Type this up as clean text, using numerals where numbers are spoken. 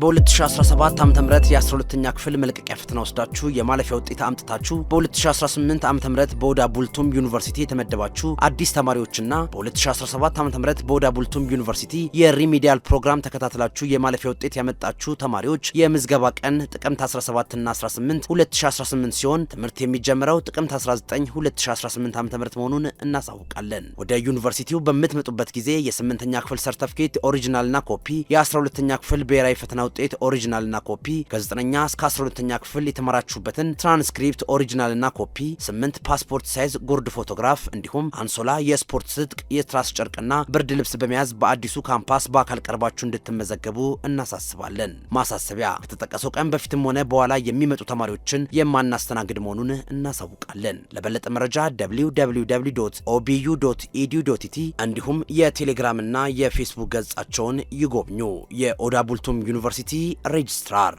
በ2017 ዓ.ም የ12ኛ ክፍል መልቀቂያ ፈተና ወስዳችሁ የማለፊያ ውጤት አምጥታችሁ በ2018 ዓ.ም በኦዳ ቡልቱም ዩኒቨርሲቲ የተመደባችሁ አዲስ ተማሪዎችና በ2017 ዓ.ም በኦዳ ቡልቱም ዩኒቨርሲቲ የሪሚዲያል ፕሮግራም ተከታትላችሁ የማለፊያ ውጤት ያመጣችሁ ተማሪዎች የምዝገባ ቀን ጥቅምት 17 እና 18 2018 ሲሆን ትምህርት የሚጀምረው ጥቅምት 19 2018 ዓ.ም መሆኑን እናሳውቃለን። ወደ ዩኒቨርሲቲው በምትመጡበት ጊዜ የ8ኛ ክፍል ሰርቲፊኬት ኦሪጂናልና ኮፒ፣ የ12ኛ ክፍል ብሔራዊ ፈተና ውጤት ኦሪጂናል እና ኮፒ፣ ከ9ኛ እስከ 12ኛ ክፍል የተመራችሁበትን ትራንስክሪፕት ኦሪጂናል እና ኮፒ፣ 8 ፓስፖርት ሳይዝ ጉርድ ፎቶግራፍ እንዲሁም አንሶላ፣ የስፖርት ትጥቅ፣ የትራስ ጨርቅና ብርድ ልብስ በመያዝ በአዲሱ ካምፓስ በአካል ቀርባችሁ እንድትመዘገቡ እናሳስባለን። ማሳሰቢያ፣ ከተጠቀሰው ቀን በፊትም ሆነ በኋላ የሚመጡ ተማሪዎችን የማናስተናግድ መሆኑን እናሳውቃለን። ለበለጠ መረጃ www.obu.edu.it እንዲሁም የቴሌግራም እና የፌስቡክ ገጻቸውን ይጎብኙ። የኦዳ ቡልቱም ዩኒቨርሲቲ ሬጅስትራር